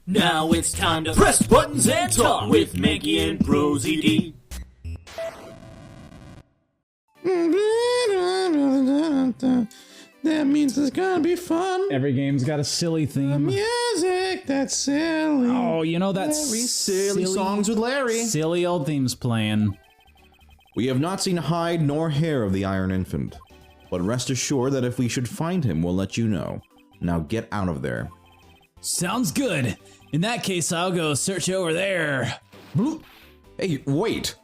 Now it's time to press buttons and talk with Manky and ProZD. That means it's gonna be fun. Every game's got a silly theme. Music that's silly. Oh, you know that's Very silly songs with Larry. Silly old themes playing. We have not seen hide nor hair of the Iron Infant, but rest assured that if we should find him, we'll let you know. Now get out of there. Sounds good. In that case, I'll go search over there. Hey, wait!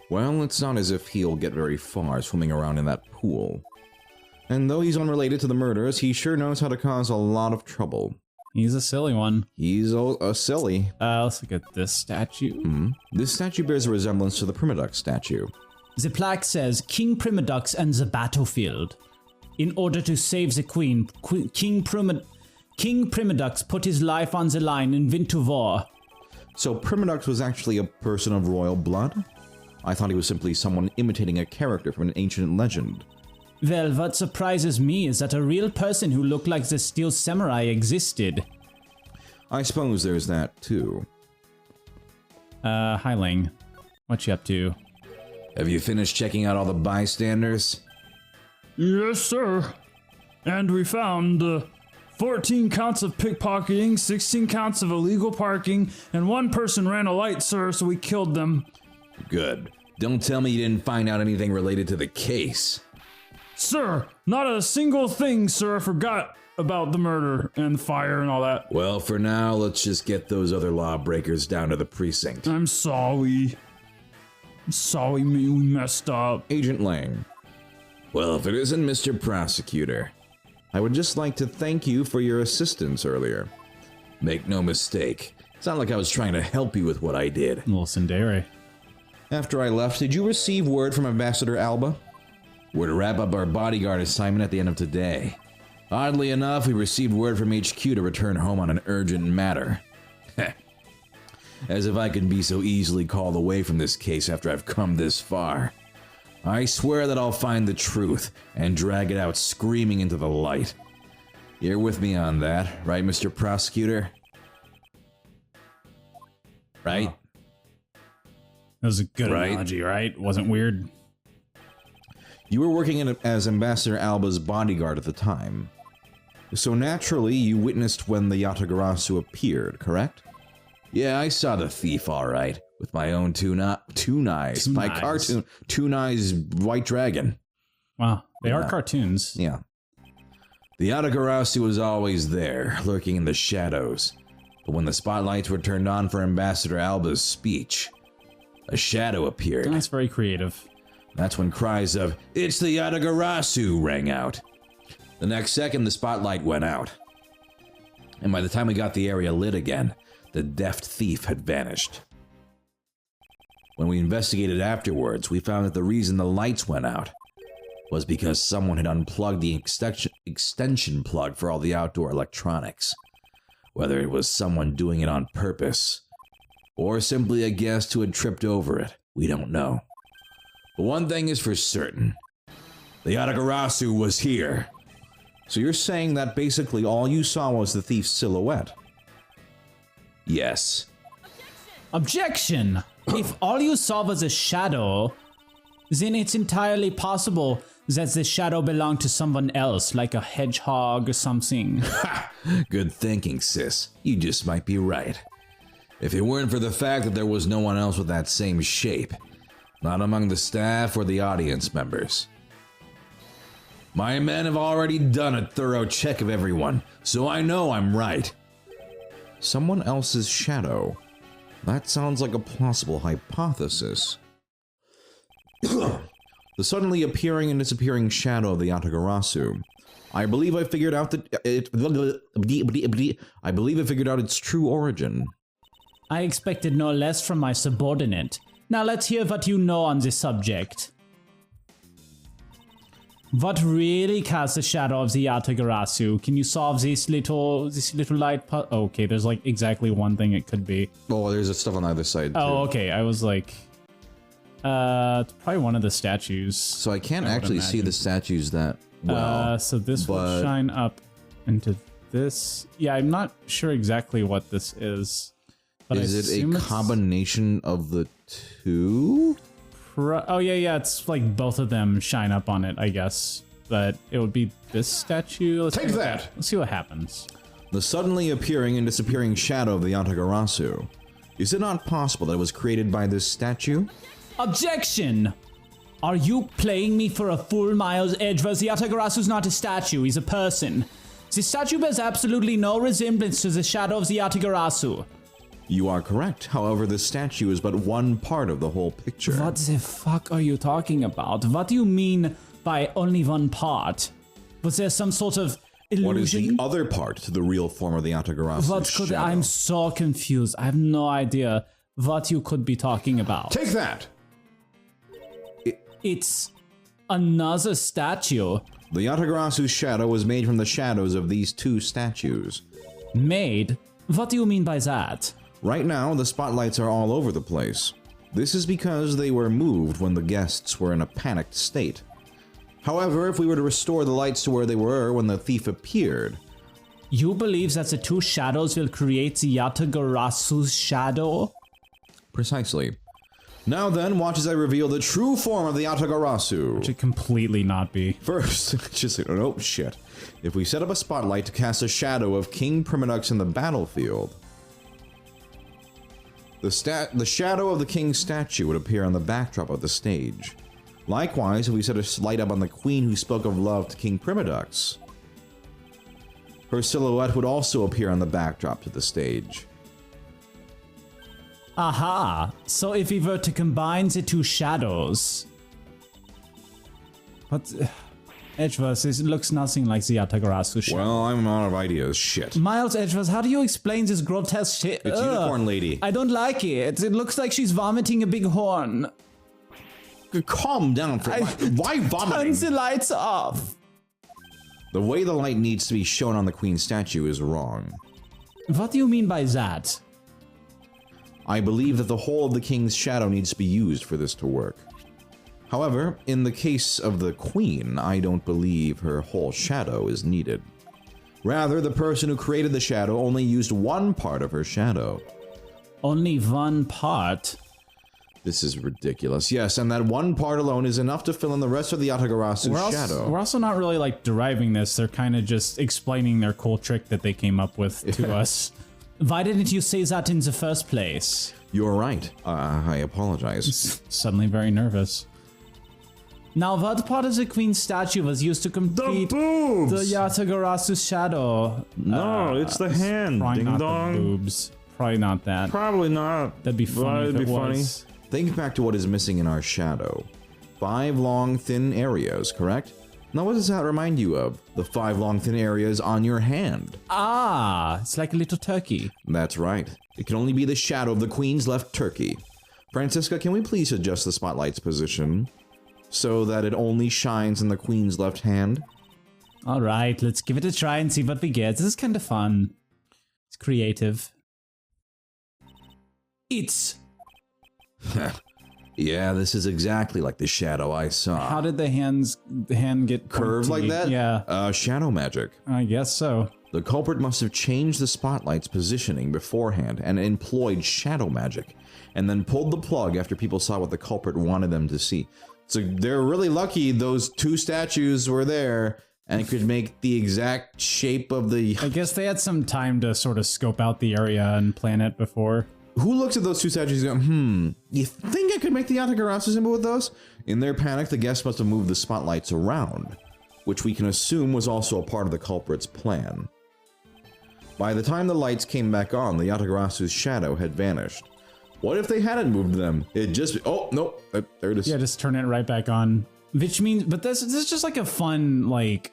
Well, it's not as if he'll get very far swimming around in that pool. And though he's unrelated to the murders, he sure knows how to cause a lot of trouble. He's a silly one. He's a silly. Let's look at this statue. This statue bears a resemblance to the Primadux statue. The plaque says, King Primadux and the battlefield. In order to save the queen, King Primadux put his life on the line in Vintuvar. So Primadux was actually a person of royal blood? I thought he was simply someone imitating a character from an ancient legend. Well, what surprises me is that a real person who looked like the Steel Samurai existed. I suppose there's that, too. Hi Ling. What you up to? Have you finished checking out all the bystanders? Yes, sir. And we found 14 counts of pickpocketing, 16 counts of illegal parking, and one person ran a light, sir, so we killed them. Good. Don't tell me you didn't find out anything related to the case. Sir, not a single thing, sir. I forgot about the murder and the fire and all that. Well, for now, let's just get those other lawbreakers down to the precinct. I'm sorry. I'm sorry, we messed up. Agent Lang. Well, if it isn't Mr. Prosecutor, I would just like to thank you for your assistance earlier. Make no mistake, it's not like I was trying to help you with what I did. Little Tsundere. After I left, did you receive word from Ambassador Alba? We're to wrap up our bodyguard assignment at the end of today. Oddly enough, we received word from HQ to return home on an urgent matter. As if I can be so easily called away from this case after I've come this far. I swear that I'll find the truth and drag it out screaming into the light. You're with me on that, right, Mr. Prosecutor? Right? Oh. That was a good analogy, right? Wasn't weird? You were working as Ambassador Alba's bodyguard at the time. So naturally, you witnessed when the Yatagarasu appeared, correct? Yeah, I saw the thief all right, with my own two eyes. My cartoon, Two Eyes White Dragon. Wow, they are cartoons. Yeah. The Yatagarasu was always there, lurking in the shadows. But when the spotlights were turned on for Ambassador Alba's speech, a shadow appeared. That's very creative. That's when cries of, "It's the Yatagarasu!" rang out. The next second, the spotlight went out. And by the time we got the area lit again, the deft thief had vanished. When we investigated afterwards, we found that the reason the lights went out was because someone had unplugged the extension plug for all the outdoor electronics. Whether it was someone doing it on purpose, or simply a guest who had tripped over it, we don't know. But one thing is for certain. The Yatagarasu was here. So you're saying that basically all you saw was the thief's silhouette? Yes. Objection! If all you saw was a shadow, then it's entirely possible that the shadow belonged to someone else, like a hedgehog or something. Ha! Good thinking, sis. You just might be right. If it weren't for the fact that there was no one else with that same shape, not among the staff or the audience members. My men have already done a thorough check of everyone, so I know I'm right. Someone else's shadow. That sounds like a plausible hypothesis. The suddenly appearing and disappearing shadow of the Yatagarasu. I believe I figured out its true origin. I expected no less from my subordinate. Now let's hear what you know on this subject. What really casts the shadow of the Yatagarasu? Can you solve this little light okay, there's like exactly one thing it could be. Oh, there's stuff on the other side too. Oh, okay, I was like... it's probably one of the statues. So I can't actually see the statues that well. So this will shine up into this... Yeah, I'm not sure exactly what this is. But Is it a combination of the two? Oh, yeah, it's like both of them shine up on it, I guess. But it would be this statue. Take that! Let's see what happens. The suddenly appearing and disappearing shadow of the Yatagarasu. Is it not possible that it was created by this statue? Objection! Are you playing me for a fool, Miles Edgeworth? The Yatagarasu's not a statue, he's a person. The statue bears absolutely no resemblance to the shadow of the Yatagarasu. You are correct. However, the statue is but one part of the whole picture. What the fuck are you talking about? What do you mean by only one part? Was there some sort of illusion? What is the other part to the real form of the Yatagarasu shadow? I'm so confused. I have no idea what you could be talking about. Take that! It's another statue. The Yatagarasu's shadow was made from the shadows of these two statues. Made? What do you mean by that? Right now, the spotlights are all over the place. This is because they were moved when the guests were in a panicked state. However, if we were to restore the lights to where they were when the thief appeared... You believe that the two shadows will create the Yatagarasu's shadow? Precisely. Now then, watch as I reveal the true form of the Yatagarasu. It should completely not be. First, oh shit. If we set up a spotlight to cast a shadow of King Primadux in the battlefield, the shadow of the king's statue would appear on the backdrop of the stage. Likewise, if we set a light up on the queen who spoke of love to King Primadux, her silhouette would also appear on the backdrop to the stage. Aha! So if we were to combine the two shadows... But... Edgeworth, it looks nothing like the Yatagarasu shadow. Well, I'm out of ideas. Shit. Miles Edgeworth, how do you explain this grotesque shit? It's Unicorn Lady. I don't like it. It looks like she's vomiting a big horn. Calm down. Why vomiting? Turn the lights off. The way the light needs to be shown on the queen's statue is wrong. What do you mean by that? I believe that the whole of the king's shadow needs to be used for this to work. However, in the case of the queen, I don't believe her whole shadow is needed. Rather, the person who created the shadow only used one part of her shadow. Only one part? This is ridiculous. Yes, and that one part alone is enough to fill in the rest of the Yatagarasu's shadow. We're also not really, like, deriving this. They're kind of just explaining their cool trick that they came up with to us. Why didn't you say that in the first place? You're right. I apologize. Suddenly very nervous. Now, what part of the queen's statue was used to complete the boobs? The Yatagarasu's shadow? No, it's the hand. Probably Ding not dong. the boobs. Probably not that. Probably not. That'd be funny if it was. Think back to what is missing in our shadow. 5 long, thin areas, correct? Now what does that remind you of? The 5 long, thin areas on your hand. Ah, it's like a little turkey. That's right. It can only be the shadow of the queen's left turkey. Francisca, can we please adjust the spotlight's position so that it only shines in the queen's left hand? Alright, let's give it a try and see what we get. This is kind of fun. It's creative. It's... Yeah, this is exactly like the shadow I saw. How did the hand get curved like that? Yeah. Shadow magic. I guess so. The culprit must have changed the spotlight's positioning beforehand and employed shadow magic, and then pulled the plug after people saw what the culprit wanted them to see. So they're really lucky those 2 statues were there and could make the exact shape of the... I guess they had some time to sort of scope out the area and plan it before. Who looks at those 2 statues and go, you think I could make the Yatagarasu symbol with those? In their panic, the guests must have moved the spotlights around, which we can assume was also a part of the culprit's plan. By the time the lights came back on, the Yatagarasu's shadow had vanished. What if they hadn't moved them? It just... Oh, no. There it is. Yeah, just turn it right back on. Which means... But this is just like a fun, like...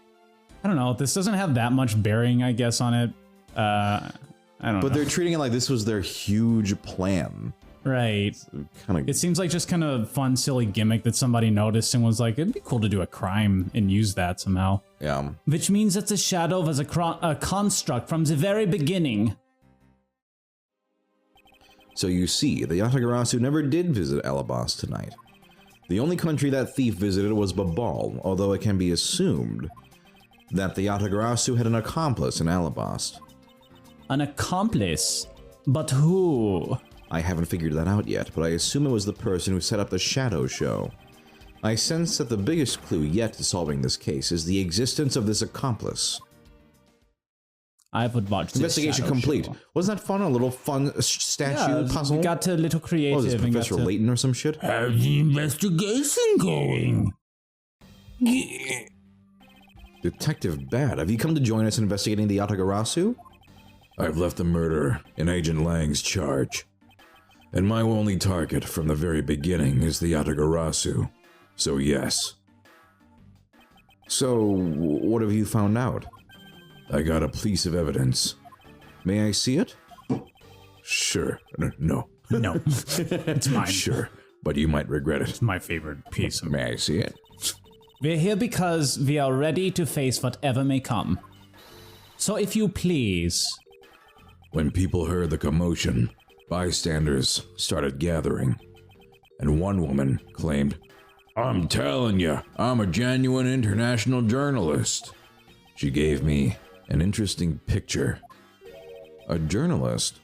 I don't know. This doesn't have that much bearing, I guess, on it. I don't know. But they're treating it like this was their huge plan. Right. Kind of... It seems like just kind of fun, silly gimmick that somebody noticed and was like, it'd be cool to do a crime and use that somehow. Yeah. Which means that the shadow was a construct from the very beginning. So you see, the Yatagarasu never did visit Alabas tonight. The only country that thief visited was Babal, although it can be assumed that the Yatagarasu had an accomplice in Alabast. An accomplice? But who? I haven't figured that out yet, but I assume it was the person who set up the shadow show. I sense that the biggest clue yet to solving this case is the existence of this accomplice. I would watch this Investigation shadow complete. show. Wasn't that fun? A little fun statue puzzle? We got to a little creative. What was this, and Professor got to... Layton or some shit? How's the investigation going? Detective Bad, have you come to join us in investigating the Yatagarasu? I've left the murder in Agent Lang's charge. And my only target from the very beginning is the Yatagarasu. So yes. So, what have you found out? I got a piece of evidence. May I see it? Sure. No. No, it's mine. Sure, but you might regret it. It's my favorite piece of May I see it? We're here because we are ready to face whatever may come. So if you please... When people heard the commotion, bystanders started gathering, and one woman claimed, "I'm telling you, I'm a genuine international journalist." She gave me an interesting picture. A journalist?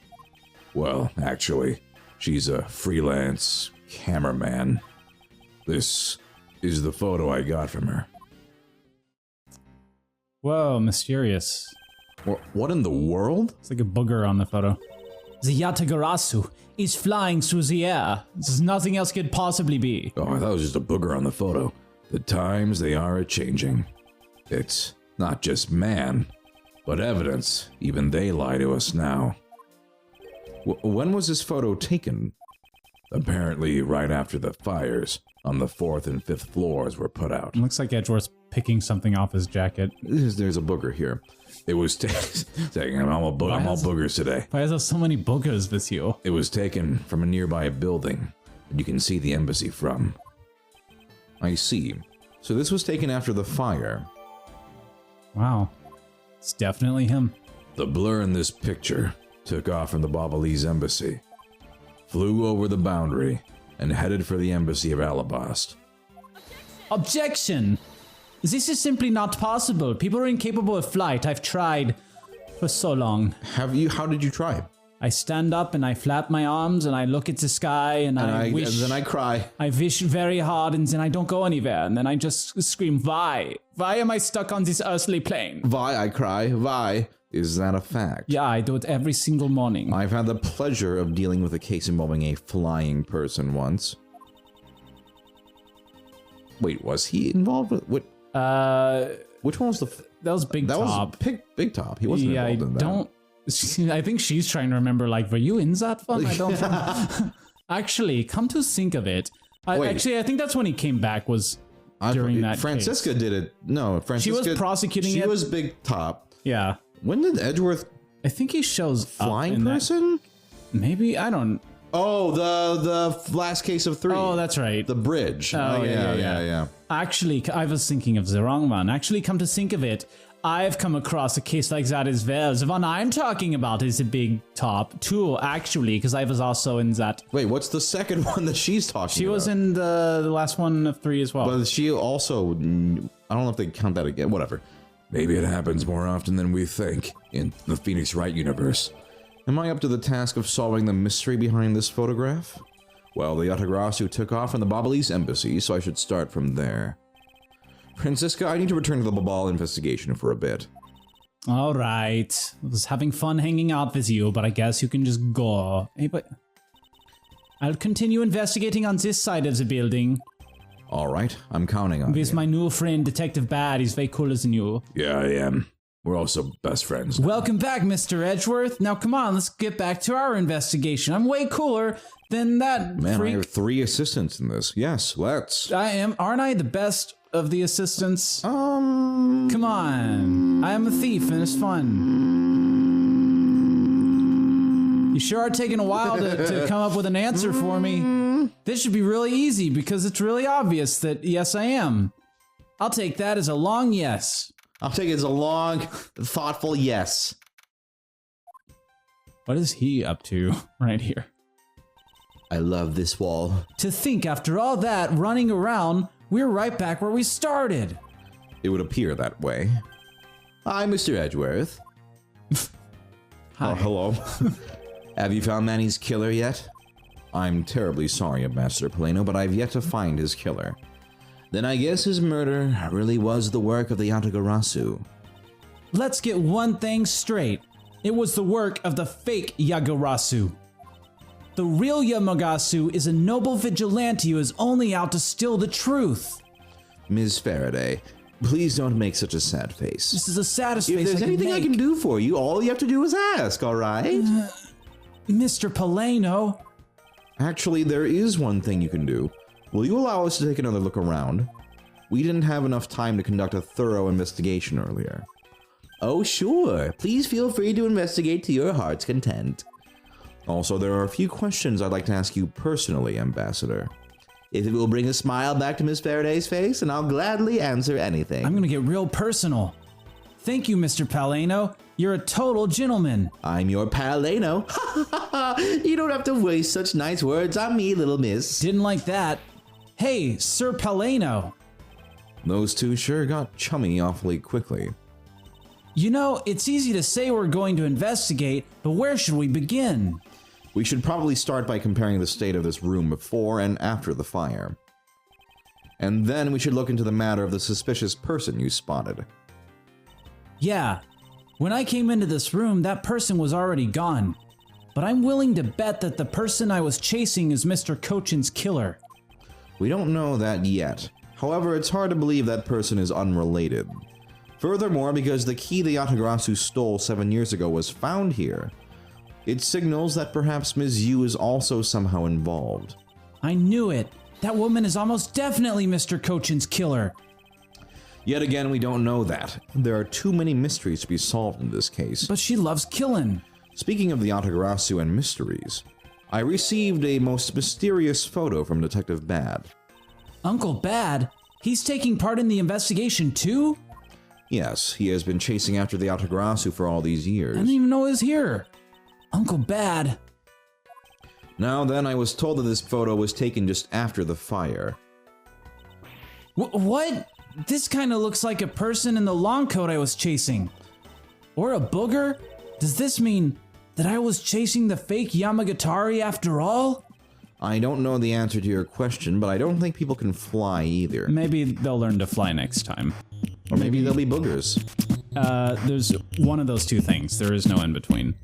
Well, actually, she's a freelance cameraman. This is the photo I got from her. Whoa, mysterious. What in the world? It's like a booger on the photo. The Yatagarasu is flying through the air. There's nothing else could possibly be. Oh, I thought it was just a booger on the photo. The times they are a-changing. It's not just man, but evidence. Even they lie to us now. When was this photo taken? Apparently right after the fires on the 4th and 5th floors were put out. It looks like Edgeworth's picking something off his jacket. There's a booger here. It was taken. I'm all boogers today. Why is there so many boogers with you? It was taken from a nearby building that you can see the embassy from. I see. So this was taken after the fire. Wow. It's definitely him. The blur in this picture took off from the Babalese embassy, flew over the boundary, and headed for the embassy of Alabast. Objection! This is simply not possible. People are incapable of flight. I've tried for so long. Have you? How did you try? I stand up and I flap my arms and I look at the sky and I wish. And then I cry. I wish very hard and then I don't go anywhere. And then I just scream, why? Why am I stuck on this earthly plane? Why I cry? Why? Is that a fact? Yeah, I do it every single morning. I've had the pleasure of dealing with a case involving a flying person once. Wait, was he involved with what? Which one was the? That was Big Top. That was Big Top. He wasn't involved in that. Don't. I think she's trying to remember. Like, were you in that one? I don't. Actually, come to think of it, I think that's when he came back. Was during that. Francisca case. did it. No, Francisca. She was prosecuting it. She was Big Top. Yeah. When did Edgeworth? I think he shows flying up in person. Maybe I don't. Oh, the last case of 3. Oh, that's right. The bridge. Oh, yeah. Actually, I was thinking of the wrong one. Actually, come to think of it, I've come across a case like that as well. The one I'm talking about is a Big Top too, actually, because I was also in that. Wait, what's the second one that she's talking about? She was in the last one of 3 as well. But she also, I don't know if they count that again. Whatever. Maybe it happens more often than we think in the Phoenix Wright universe. Am I up to the task of solving the mystery behind this photograph? Well, the Yatagarasu took off from the Babalese embassy, so I should start from there. Francisca, I need to return to the Babal investigation for a bit. All right. I was having fun hanging out with you, but I guess you can just go. Hey, but I'll continue investigating on this side of the building. All right, I'm counting on With you. my new friend, Detective Bad. He's way cooler than you. Yeah, I am. We're also best friends. Welcome back, Mr. Edgeworth. Now, come on, let's get back to our investigation. I'm way cooler than that Man, freak. I have 3 assistants in this. Yes, let's. I am. Aren't I the best of the assistants? Come on. I am a thief and it's fun. You sure are taking a while to come up with an answer for me. This should be really easy because it's really obvious that yes, I am. I'll take that as a long yes. I'll take it as a long, thoughtful yes. What is he up to right here? I love this wall. To think after all that running around, we're right back where we started. It would appear that way. Hi, Mr. Edgeworth. Hi. Oh, hello. Have you found Manny's killer yet? I'm terribly sorry, Ambassador Polino, but I've yet to find his killer. Then I guess his murder really was the work of the Yatagarasu. Let's get one thing straight. It was the work of the fake Yagarasu. The real Yamagasu is a noble vigilante who is only out to steal the truth. Ms. Faraday, please don't make such a sad face. This is a saddest face If there's anything I can do for you, all you have to do is ask, all right? Mr. Polino. Actually, there is one thing you can do. Will you allow us to take another look around? We didn't have enough time to conduct a thorough investigation earlier. Oh, sure. Please feel free to investigate to your heart's content. Also, there are a few questions I'd like to ask you personally, Ambassador. If it will bring a smile back to Miss Faraday's face, and I'll gladly answer anything. I'm gonna get real personal. Thank you, Mr. Polino. You're a total gentleman. I'm your Paleno. You don't have to waste such nice words on me, little miss. Didn't like that. Hey, Sir Polino. Those two sure got chummy awfully quickly. You know, it's easy to say we're going to investigate, but where should we begin? We should probably start by comparing the state of this room before and after the fire. And then we should look into the matter of the suspicious person you spotted. Yeah, when I came into this room, that person was already gone. But I'm willing to bet that the person I was chasing is Mr. Cochin's killer. We don't know that yet. However, it's hard to believe that person is unrelated. Furthermore, because the key the Yatagarasu stole 7 years ago was found here, it signals that perhaps Ms. Yu is also somehow involved. I knew it. That woman is almost definitely Mr. Cochin's killer. Yet again, we don't know that. There are too many mysteries to be solved in this case. But she loves killing. Speaking of the Yatagarasu and mysteries, I received a most mysterious photo from Detective Bad. Uncle Bad? He's taking part in the investigation too? Yes, he has been chasing after the Yatagarasu for all these years. I didn't even know he was here. Uncle Bad. Now then, I was told that this photo was taken just after the fire. What? This kind of looks like a person in the long coat I was chasing. Or a booger? Does this mean that I was chasing the fake Yamagatari after all? I don't know the answer to your question, but I don't think people can fly either. Maybe they'll learn to fly next time. Or maybe they'll be boogers. There's one of those two things. There is no in between.